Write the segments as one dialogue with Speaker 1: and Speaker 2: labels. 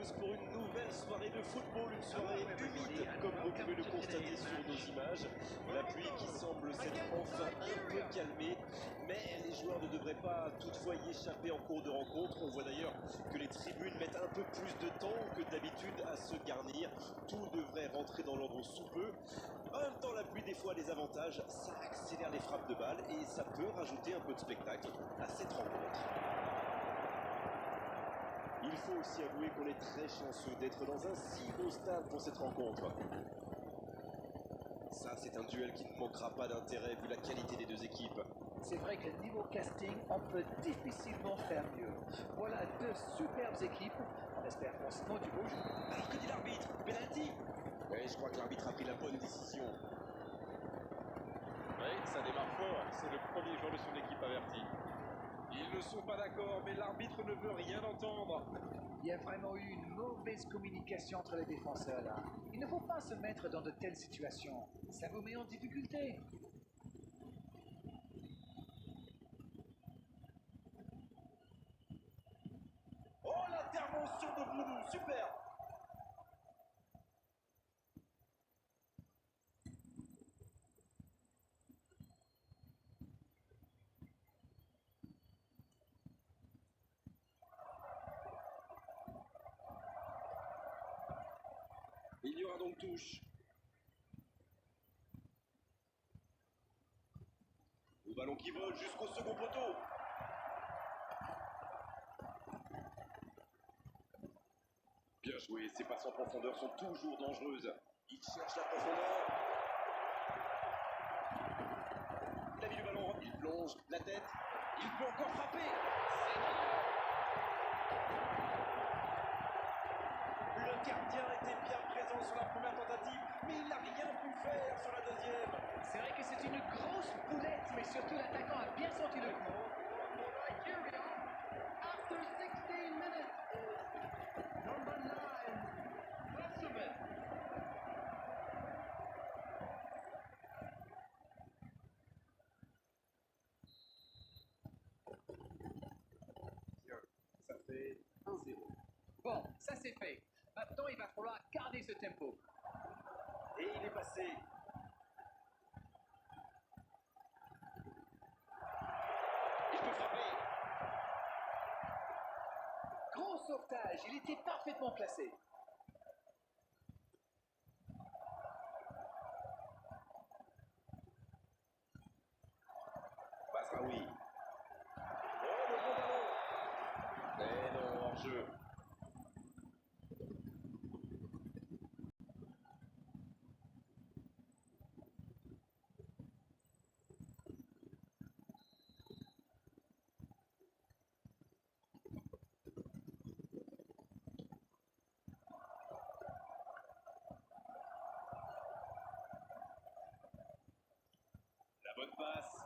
Speaker 1: tous pour une nouvelle soirée de football, une soirée humide comme vous pouvez le constater sur nos images. La pluie qui semble s'être enfin un peu calmée, mais les joueurs ne devraient pas toutefois y échapper en cours de rencontre. On voit d'ailleurs que les tribunes mettent un peu plus de temps que d'habitude à se garnir. Tout devrait rentrer dans l'ordre sous peu. En même temps, la pluie des fois a des avantages, ça accélère les frappes de balles et ça peut rajouter un peu de spectacle à cette rencontre. Il faut aussi avouer qu'on est très chanceux d'être dans un si beau stade pour cette rencontre. Ça, c'est un duel qui ne manquera pas d'intérêt vu la qualité des deux équipes.
Speaker 2: C'est vrai que niveau casting, on peut difficilement faire mieux. Voilà deux superbes équipes. On espère forcément du beau jeu.
Speaker 1: Alors que dit l'arbitre? Penalty? Oui, je crois que l'arbitre a pris la bonne décision.
Speaker 3: Oui, ça démarre fort. C'est le premier joueur de son équipe averti. Ils ne sont pas d'accord, mais l'arbitre ne veut rien entendre.
Speaker 2: Il y a vraiment eu une mauvaise communication entre les défenseurs là. Il ne faut pas se mettre dans de telles situations. Ça vous met en difficulté.
Speaker 1: Oh, l'intervention de Boudou, super! Il y aura donc touche. Le ballon qui vole jusqu'au second poteau. Bien joué, ces passes en profondeur sont toujours dangereuses. Il cherche la profondeur. Il a mis le ballon, il plonge la tête. Il peut encore frapper. Le gardien était bien présent sur la première tentative, mais il n'a rien pu faire sur la deuxième.
Speaker 2: C'est vrai que c'est une grosse boulette, mais surtout l'attaquant a bien senti le coup.
Speaker 4: After 16 minutes, number 9, Russellman.
Speaker 1: Ça fait 1-0.
Speaker 2: Bon, ça c'est fait. Maintenant, il va falloir garder ce tempo.
Speaker 1: Et il est passé. Il peut frapper.
Speaker 2: Gros sauvetage, il était parfaitement placé.
Speaker 1: Basraoui. Oh, le bon ballon. Mais non, hors-jeu. La bonne passe.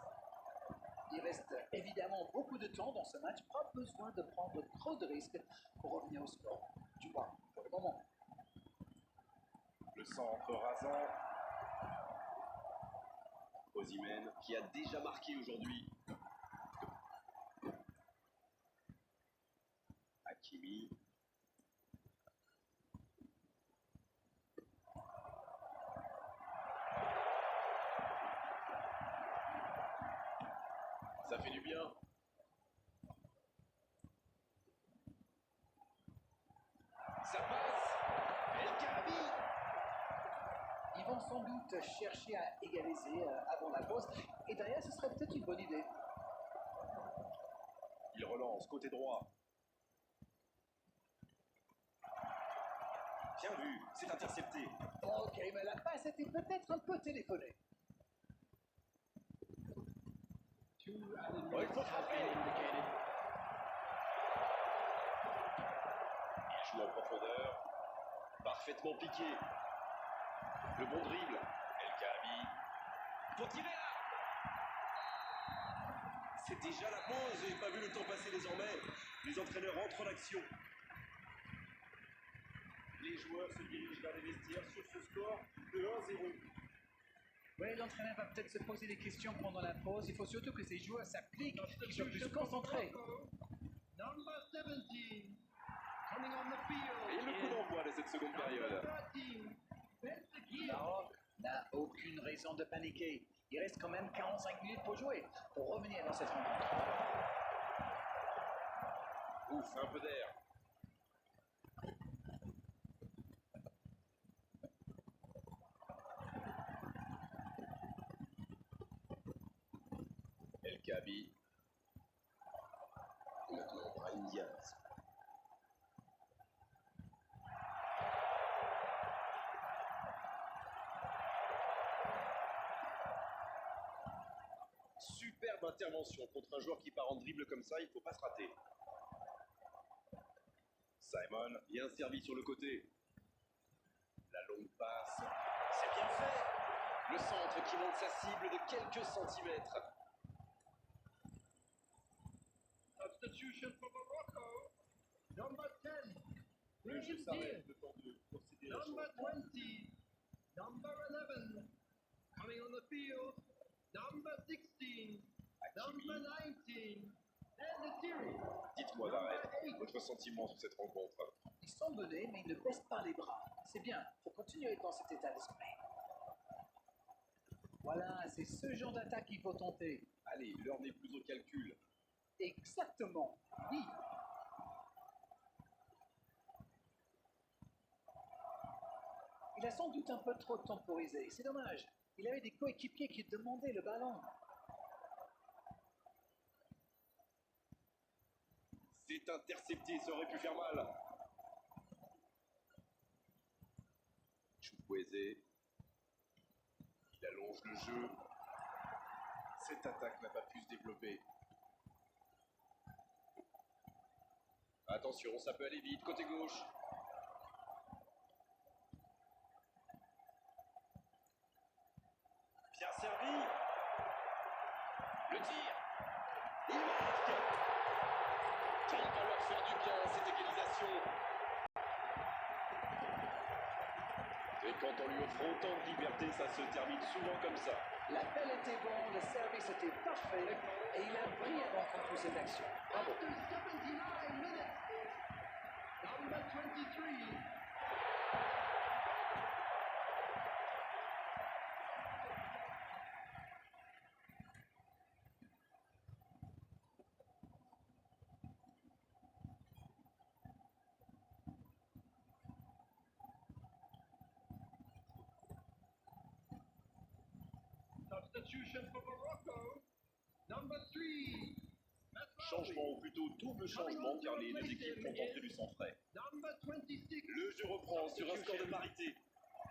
Speaker 2: Il reste évidemment beaucoup de temps dans ce match. Pas besoin de prendre trop de risques pour revenir au score. Du moins, pour le moment.
Speaker 1: Le centre rasant. Osimhen qui a déjà marqué aujourd'hui. Hakimi. Ça fait du bien. Ça passe. El Karabi.
Speaker 2: Ils vont sans doute chercher à égaliser avant la pause. Et derrière, ce serait peut-être une bonne idée.
Speaker 1: Il relance côté droit. Bien vu, c'est intercepté.
Speaker 2: Ok, mais la passe était peut-être un peu téléphonée.
Speaker 1: Oh, il faut frapper. Il joue en profondeur. Parfaitement piqué. Le bon dribble. El Karabi. Pour tirer là. C'est déjà la pause. J'ai pas vu le temps passer désormais. Les entraîneurs entrent en action. Les joueurs se dirigent vers les vestiaires sur ce score de 1-0.
Speaker 2: Oui, l'entraîneur va peut-être se poser des questions pendant la pause. Il faut surtout que ces joueurs s'appliquent et soient plus concentrés.
Speaker 4: Number 17, coming on the field.
Speaker 3: Et le coup d'envoi de cette seconde période.
Speaker 4: Number 13, Bentancur.
Speaker 2: Maroc n'a aucune raison de paniquer. Il reste quand même 45 minutes pour jouer, pour revenir dans cette rencontre.
Speaker 3: Ouf, un peu d'air. El Kabi.
Speaker 1: Maintenant, Brahim Diaz.
Speaker 3: Superbe intervention contre un joueur qui part en dribble comme ça, il ne faut pas se rater. Simon, bien servi sur le côté. La longue passe.
Speaker 1: C'est bien fait. Le centre qui monte sa cible de quelques centimètres.
Speaker 4: Substitution for Morocco. Number 10,
Speaker 3: Le jeu
Speaker 4: Brahim
Speaker 3: s'arrête,
Speaker 4: Diaz.
Speaker 3: le temps de procéder à la
Speaker 4: Number
Speaker 3: chose.
Speaker 4: 20, number 11, coming on the field. Number 16, number 19, and the series.
Speaker 3: Dites-moi d'arrêt, votre sentiment sur cette rencontre.
Speaker 2: Ils sont menés, mais ils ne baissent pas les bras. C'est bien, il faut continuer dans cet état d'esprit. Voilà, c'est ce genre d'attaque qu'il faut tenter.
Speaker 3: Allez, l'heure n'est plus au calcul.
Speaker 2: Exactement, oui. Il a sans doute un peu trop temporisé, c'est dommage. Il avait des coéquipiers qui demandaient le ballon.
Speaker 3: C'est intercepté, ça aurait pu faire mal. Chukwueze. Il allonge le jeu. Cette attaque n'a pas pu se développer. Attention, ça peut aller vite, côté gauche.
Speaker 1: Bien servi. Le tir. Il marque. Quel va leur faire du bien cette égalisation.
Speaker 3: Et quand on lui offre autant de liberté, ça se termine souvent comme ça.
Speaker 2: L'appel était bon, le service était parfait et il a brillamment conclu cette action. Bravo.
Speaker 4: After 79 minutes, number 23, substitution for Morocco. Number 3,
Speaker 3: Changement, ou plutôt double changement, car les deux équipes ont entré du sang frais.
Speaker 4: number 26,
Speaker 3: Le jeu reprend sur un score de parité.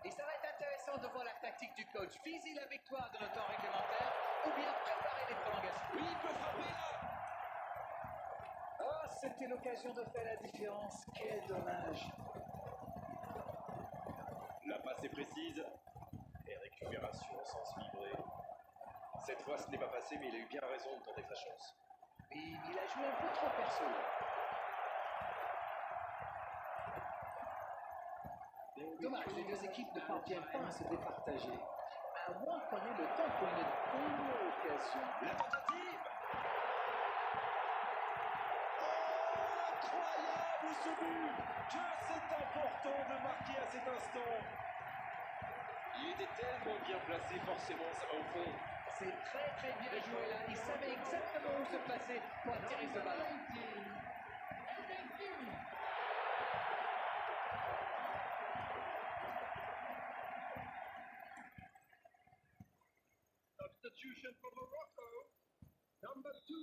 Speaker 2: Et ça va être intéressant de voir la tactique du coach. Viser la victoire de notre temps réglementaire ou bien préparer les prolongations.
Speaker 1: Oui, il peut frapper là.
Speaker 2: Ah, c'était l'occasion de faire la différence. Quel dommage.
Speaker 3: La passe est précise. Et récupération au sens livré. Cette fois, ce n'est pas passé, mais il a eu bien raison de tenter sa chance.
Speaker 2: Oui, il a joué un peu trop perso. Dommage, les deux équipes ne parviennent pas à se départager. À moins qu'on ait le temps pour une bonne occasion.
Speaker 1: La tentative. Incroyable ce but. Que c'est important de marquer à cet instant.
Speaker 3: Il était tellement bien placé, forcément, ça va au fond.
Speaker 2: C'est très très bien joué là. Il savait exactement où se placer pour attirer ce ballon.
Speaker 4: 19, and the series. Substitution for Morocco. Number 2,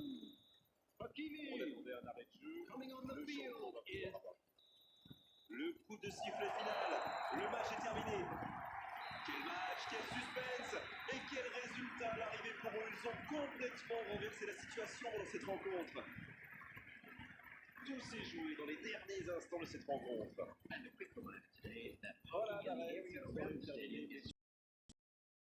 Speaker 3: On
Speaker 4: Hakimi,
Speaker 3: attendait un arrêt de jeu.
Speaker 4: coming on the
Speaker 3: Le
Speaker 4: field.
Speaker 3: changement va pouvoir avoir.
Speaker 1: Le coup de sifflet final. Le match est terminé. Quel match, quel suspense et quel résultat à l'arrivée pour eux. Ils ont complètement renversé la situation dans cette rencontre. Tout s'est joué dans les derniers instants de cette rencontre.
Speaker 2: And a quick reminder today that
Speaker 1: Voilà,
Speaker 2: parking in the
Speaker 1: l'arrêt,
Speaker 2: area
Speaker 1: c'est
Speaker 2: around the
Speaker 1: terminé.
Speaker 2: stadium is